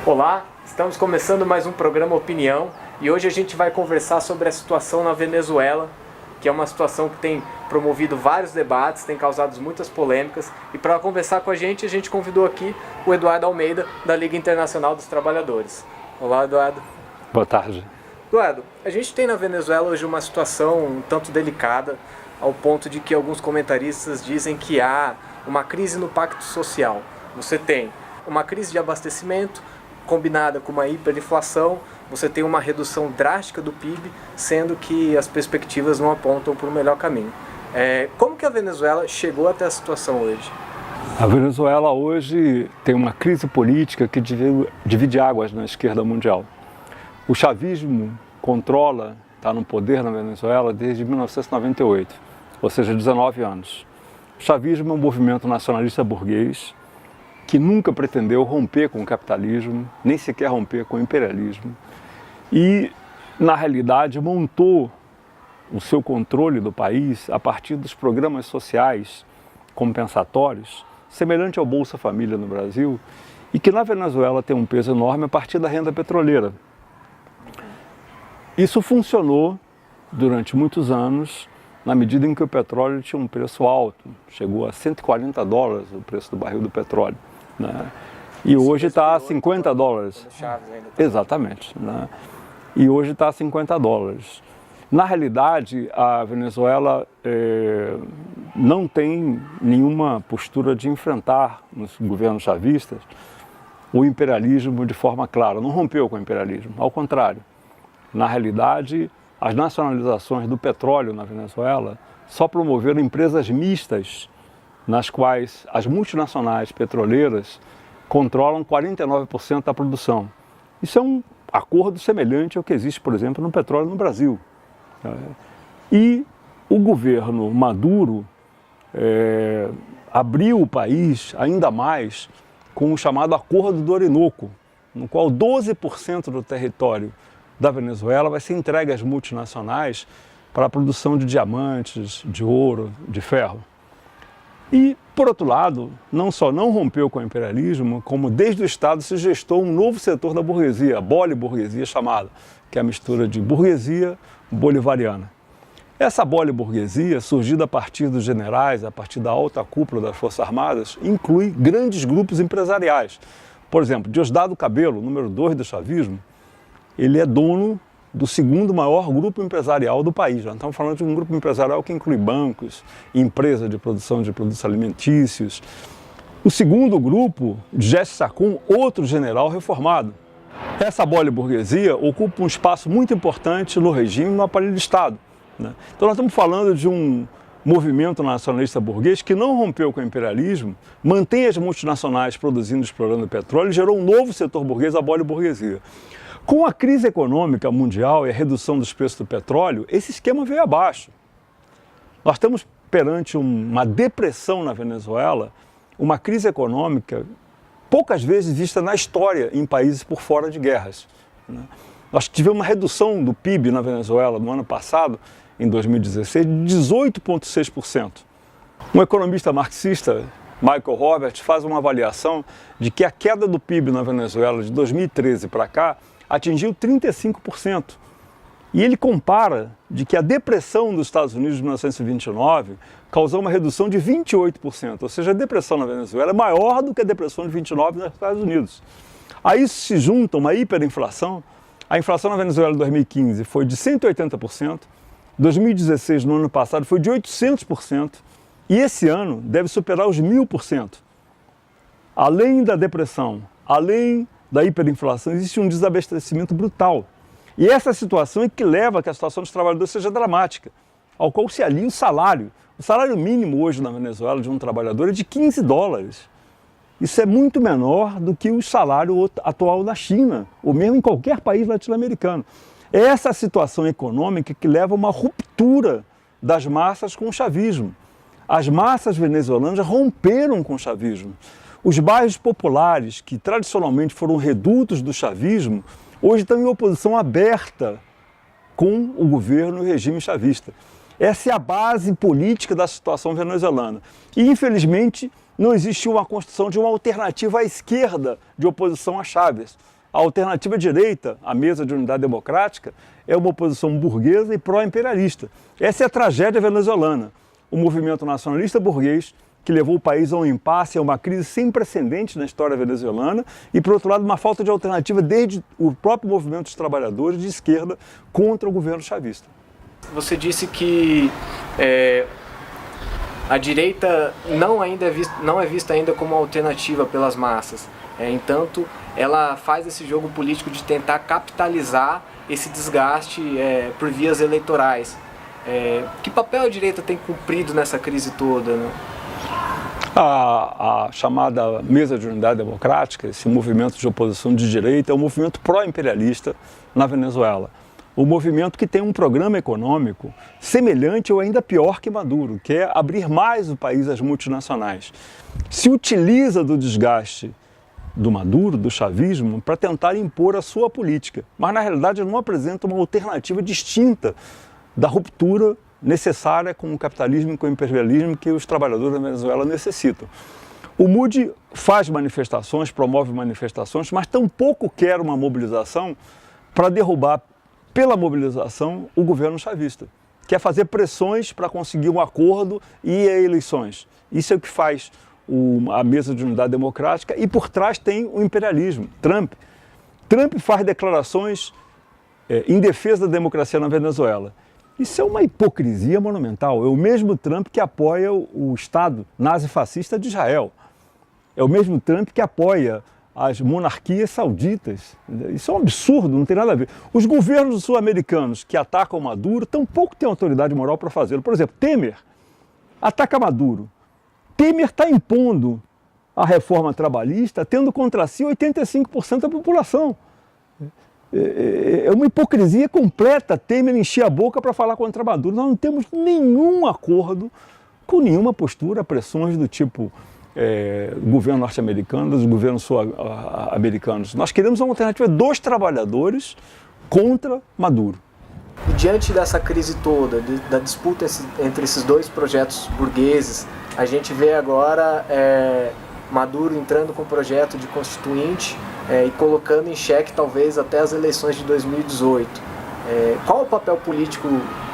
Olá, estamos começando mais um programa Opinião e hoje a gente vai conversar sobre a situação na Venezuela, que é uma situação que tem promovido vários debates, tem causado muitas polêmicas, e para conversar com a gente convidou aqui o Eduardo Almeida, da Liga Internacional dos Trabalhadores. Olá, Eduardo. Boa tarde. Eduardo, a gente tem na Venezuela hoje uma situação um tanto delicada, ao ponto de que alguns comentaristas dizem que há uma crise no pacto social. Você tem uma crise de abastecimento, combinada com uma hiperinflação, você tem uma redução drástica do PIB, sendo que as perspectivas não apontam para o melhor caminho. Como que a Venezuela chegou até a situação hoje? A Venezuela hoje tem uma crise política que divide águas na esquerda mundial. O chavismo está no poder na Venezuela desde 1998, ou seja, 19 anos. O chavismo é um movimento nacionalista burguês que nunca pretendeu romper com o capitalismo, nem sequer romper com o imperialismo, e, na realidade, montou o seu controle do país a partir dos programas sociais compensatórios, semelhante ao Bolsa Família no Brasil, e que na Venezuela tem um peso enorme a partir da renda petroleira. Isso funcionou durante muitos anos, na medida em que o petróleo tinha um preço alto, chegou a $140 o preço do barril do petróleo. Né? E hoje está a $50. Exatamente. Né? E hoje está a $50. Na realidade, a Venezuela não tem nenhuma postura de enfrentar nos governos chavistas o imperialismo de forma clara. Não rompeu com o imperialismo, ao contrário. Na realidade, as nacionalizações do petróleo na Venezuela só promoveram empresas mistas, nas quais as multinacionais petroleiras controlam 49% da produção. Isso é um acordo semelhante ao que existe, por exemplo, no petróleo no Brasil. E o governo Maduro abriu o país ainda mais com o chamado Acordo do Orinoco, no qual 12% do território da Venezuela vai ser entregue às multinacionais para a produção de diamantes, de ouro, de ferro. E, por outro lado, não só não rompeu com o imperialismo, como desde o Estado se gestou um novo setor da burguesia, a boliburguesia chamada, que é a mistura de burguesia bolivariana. Essa boliburguesia, surgida a partir dos generais, a partir da alta cúpula das Forças Armadas, inclui grandes grupos empresariais. Por exemplo, Diosdado Cabello, número 2 do chavismo, ele é dono do segundo maior grupo empresarial do país. Já estamos falando de um grupo empresarial que inclui bancos, empresas de produção de produtos alimentícios. O segundo grupo, Jesse Sacun, outro general reformado. Essa boliburguesia ocupa um espaço muito importante no regime, no aparelho de Estado. Né? Então nós estamos falando de um movimento nacionalista burguês que não rompeu com o imperialismo, mantém as multinacionais produzindo e explorando petróleo e gerou um novo setor burguês, a boliburguesia. Com a crise econômica mundial e a redução dos preços do petróleo, esse esquema veio abaixo. Nós estamos perante uma depressão na Venezuela, uma crise econômica poucas vezes vista na história em países por fora de guerras. Né? Nós tivemos uma redução do PIB na Venezuela no ano passado, em 2016, de 18,6%. Um economista marxista, Michael Roberts, faz uma avaliação de que a queda do PIB na Venezuela de 2013 para cá atingiu 35%. E ele compara de que a depressão dos Estados Unidos de 1929 causou uma redução de 28%, ou seja, a depressão na Venezuela é maior do que a depressão de 29 nos Estados Unidos. A isso se junta uma hiperinflação. A inflação na Venezuela em 2015 foi de 180%, 2016, no ano passado, foi de 800%, e esse ano deve superar os 1.000%. Além da depressão, além da hiperinflação, existe um desabastecimento brutal. E essa situação é que leva a que a situação dos trabalhadores seja dramática, ao qual se alia o salário. O salário mínimo hoje na Venezuela de um trabalhador é de $15. Isso é muito menor do que o salário atual na China, ou mesmo em qualquer país latino-americano. É essa situação econômica que leva a uma ruptura das massas com o chavismo. As massas venezuelanas romperam com o chavismo. Os bairros populares, que tradicionalmente foram redutos do chavismo, hoje estão em oposição aberta com o governo e o regime chavista. Essa é a base política da situação venezuelana. E, infelizmente, não existiu uma construção de uma alternativa à esquerda de oposição a Chávez. A alternativa direita, à mesa de unidade democrática, é uma oposição burguesa e pró-imperialista. Essa é a tragédia venezuelana. O movimento nacionalista burguês que levou o país a um impasse, a uma crise sem precedentes na história venezuelana e, por outro lado, uma falta de alternativa desde o próprio movimento dos trabalhadores de esquerda contra o governo chavista. Você disse que a direita não é vista ainda como alternativa pelas massas. Entanto, ela faz esse jogo político de tentar capitalizar esse desgaste por vias eleitorais. Que papel a direita tem cumprido nessa crise toda, né? A chamada Mesa de Unidade Democrática, esse movimento de oposição de direita, é um movimento pró-imperialista na Venezuela. Um movimento que tem um programa econômico semelhante ou ainda pior que Maduro, que é abrir mais o país às multinacionais. Se utiliza do desgaste do Maduro, do chavismo, para tentar impor a sua política, mas na realidade não apresenta uma alternativa distinta da ruptura necessária com o capitalismo e com o imperialismo que os trabalhadores da Venezuela necessitam. O MUD faz manifestações, promove manifestações, mas tampouco quer uma mobilização para derrubar pela mobilização o governo chavista. Quer fazer pressões para conseguir um acordo e ir a eleições. Isso é o que faz a Mesa de Unidade Democrática e por trás tem o imperialismo, Trump. Trump faz declarações em defesa da democracia na Venezuela. Isso é uma hipocrisia monumental. É o mesmo Trump que apoia o Estado nazifascista de Israel. É o mesmo Trump que apoia as monarquias sauditas. Isso é um absurdo, não tem nada a ver. Os governos sul-americanos que atacam Maduro tampouco têm autoridade moral para fazê-lo. Por exemplo, Temer ataca Maduro. Temer está impondo a reforma trabalhista, tendo contra si 85% da população. É uma hipocrisia completa Temer encher a boca para falar contra Maduro. Nós não temos nenhum acordo com nenhuma postura, pressões do tipo governo norte-americano, dos governos sul-americanos. Nós queremos uma alternativa dos trabalhadores contra Maduro. E diante dessa crise toda, da disputa entre esses dois projetos burgueses, a gente vê agora Maduro entrando com o projeto de constituinte e colocando em xeque talvez até as eleições de 2018. Qual é o papel político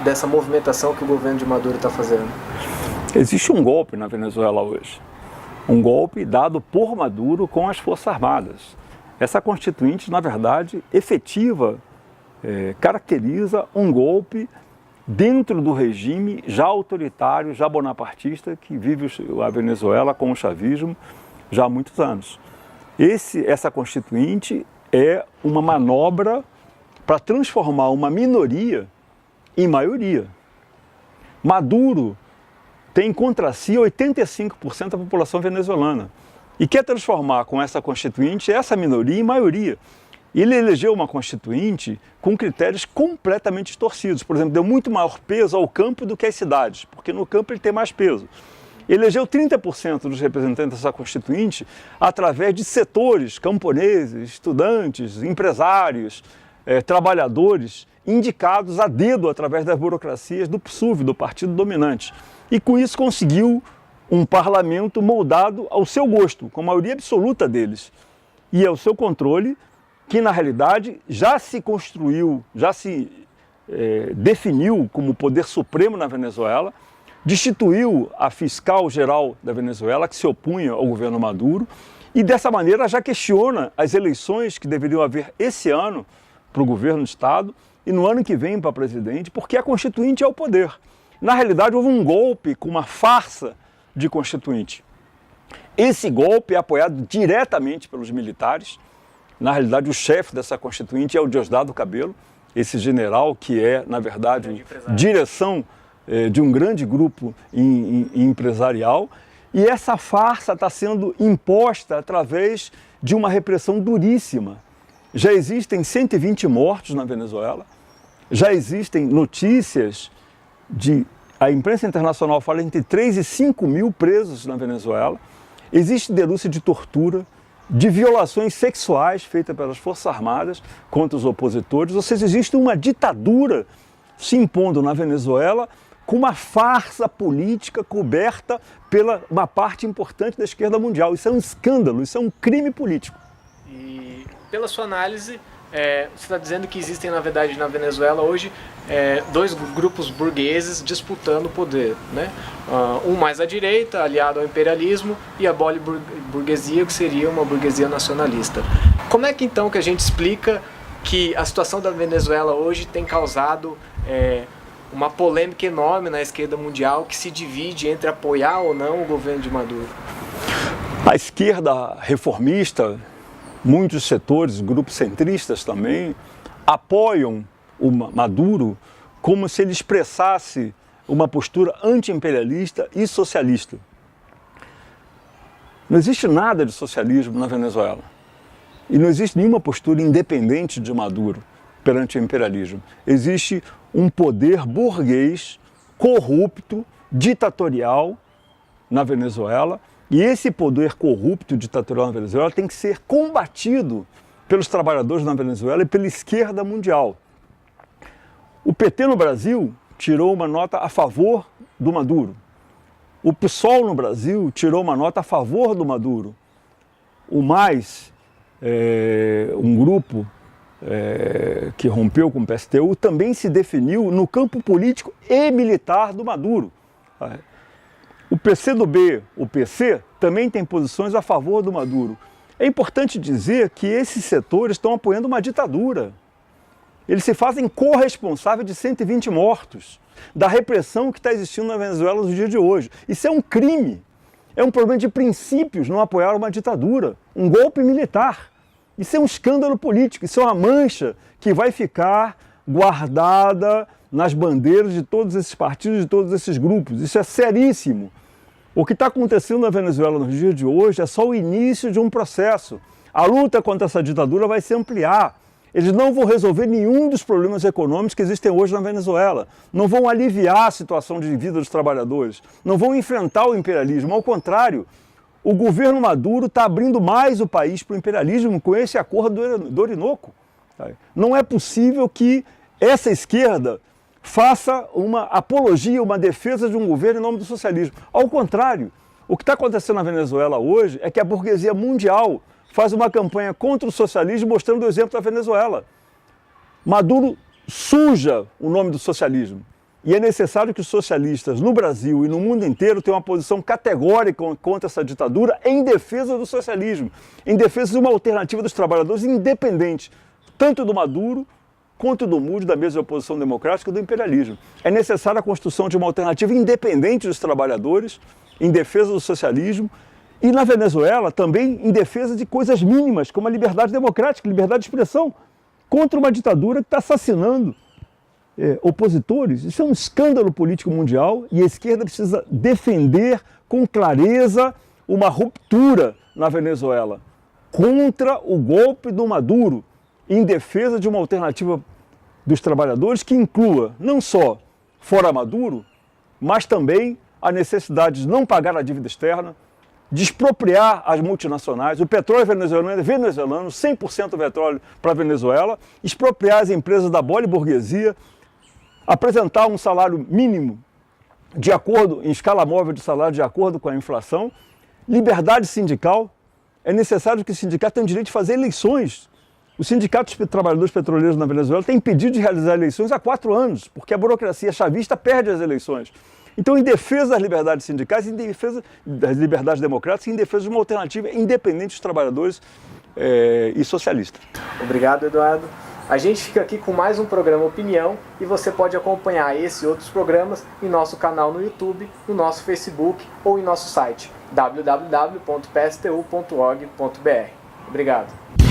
dessa movimentação que o governo de Maduro está fazendo? Existe um golpe na Venezuela hoje. Um golpe dado por Maduro com as Forças Armadas. Essa constituinte, na verdade, efetiva, caracteriza um golpe dentro do regime já autoritário, já bonapartista, que vive a Venezuela com o chavismo já há muitos anos. Essa constituinte é uma manobra para transformar uma minoria em maioria. Maduro tem contra si 85% da população venezuelana e quer transformar com essa constituinte essa minoria em maioria. Ele elegeu uma constituinte com critérios completamente distorcidos. Por exemplo, deu muito maior peso ao campo do que às cidades, porque no campo ele tem mais peso. Elegeu 30% dos representantes dessa constituinte através de setores camponeses, estudantes, empresários, trabalhadores, indicados a dedo através das burocracias do PSUV, do partido dominante. E com isso conseguiu um parlamento moldado ao seu gosto, com a maioria absoluta deles. E ao seu controle, que na realidade já se construiu, já se definiu como poder supremo na Venezuela, destituiu a fiscal geral da Venezuela, que se opunha ao governo Maduro, e dessa maneira já questiona as eleições que deveriam haver esse ano para o governo do Estado e no ano que vem para presidente, porque a constituinte é o poder. Na realidade, houve um golpe com uma farsa de constituinte. Esse golpe é apoiado diretamente pelos militares. Na realidade, o chefe dessa constituinte é o Diosdado Cabello, esse general que é, na verdade, direção de um grande grupo empresarial. E essa farsa está sendo imposta através de uma repressão duríssima. Já existem 120 mortos na Venezuela, já existem notícias a imprensa internacional fala entre 3 e 5 mil presos na Venezuela, existe denúncia de tortura, de violações sexuais feitas pelas Forças Armadas contra os opositores, ou seja, existe uma ditadura se impondo na Venezuela com uma farsa política coberta pela uma parte importante da esquerda mundial. Isso é um escândalo, isso é um crime político. E pela sua análise, você está dizendo que existem, na verdade, na Venezuela hoje, dois grupos burgueses disputando o poder, né? Um mais à direita, aliado ao imperialismo, e a burguesia, que seria uma burguesia nacionalista. Como é que então que a gente explica que a situação da Venezuela hoje tem causado uma polêmica enorme na esquerda mundial, que se divide entre apoiar ou não o governo de Maduro? A esquerda reformista, muitos setores, grupos centristas também, apoiam o Maduro como se ele expressasse uma postura anti-imperialista e socialista. Não existe nada de socialismo na Venezuela. E não existe nenhuma postura independente de Maduro perante o imperialismo. Existe um poder burguês, corrupto, ditatorial na Venezuela, e esse poder corrupto, ditatorial na Venezuela tem que ser combatido pelos trabalhadores na Venezuela e pela esquerda mundial. O PT no Brasil tirou uma nota a favor do Maduro. O PSOL no Brasil tirou uma nota a favor do Maduro. O MAIS, um grupo que rompeu com o PSTU, também se definiu no campo político e militar do Maduro. O PCdoB, o PC, também tem posições a favor do Maduro. É importante dizer que esses setores estão apoiando uma ditadura. Eles se fazem corresponsáveis de 120 mortos, da repressão que está existindo na Venezuela nos dias de hoje. Isso é um crime, é um problema de princípios não apoiar uma ditadura, um golpe militar. Isso é um escândalo político, isso é uma mancha que vai ficar guardada nas bandeiras de todos esses partidos, de todos esses grupos. Isso é seríssimo. O que está acontecendo na Venezuela nos dias de hoje é só o início de um processo. A luta contra essa ditadura vai se ampliar. Eles não vão resolver nenhum dos problemas econômicos que existem hoje na Venezuela. Não vão aliviar a situação de vida dos trabalhadores. Não vão enfrentar o imperialismo. Ao contrário, o governo Maduro está abrindo mais o país para o imperialismo com esse acordo do Orinoco. Não é possível que essa esquerda faça uma apologia, uma defesa de um governo em nome do socialismo. Ao contrário, o que está acontecendo na Venezuela hoje é que a burguesia mundial faz uma campanha contra o socialismo mostrando o exemplo da Venezuela. Maduro suja o nome do socialismo. E é necessário que os socialistas no Brasil e no mundo inteiro tenham uma posição categórica contra essa ditadura em defesa do socialismo, em defesa de uma alternativa dos trabalhadores independente, tanto do Maduro quanto do MUD, da mesa de oposição democrática e do imperialismo. É necessária a construção de uma alternativa independente dos trabalhadores, em defesa do socialismo, e na Venezuela também em defesa de coisas mínimas, como a liberdade democrática, liberdade de expressão, contra uma ditadura que está assassinando opositores. Isso é um escândalo político mundial e a esquerda precisa defender com clareza uma ruptura na Venezuela contra o golpe do Maduro, em defesa de uma alternativa dos trabalhadores que inclua não só fora Maduro, mas também a necessidade de não pagar a dívida externa, de expropriar as multinacionais, o petróleo venezuelano é venezuelano, 100% petróleo para a Venezuela, expropriar as empresas da burguesia, apresentar um salário mínimo de acordo, em escala móvel de salário de acordo com a inflação, liberdade sindical. É necessário que o sindicato tenha o direito de fazer eleições. O Sindicato dos Trabalhadores Petroleiros na Venezuela tem impedido de realizar eleições há 4 anos, porque a burocracia chavista perde as eleições. Então, em defesa das liberdades sindicais, em defesa das liberdades democráticas, em defesa de uma alternativa independente dos trabalhadores e socialista. Obrigado, Eduardo. A gente fica aqui com mais um programa Opinião e você pode acompanhar esse e outros programas em nosso canal no YouTube, no nosso Facebook ou em nosso site www.pstu.org.br. Obrigado.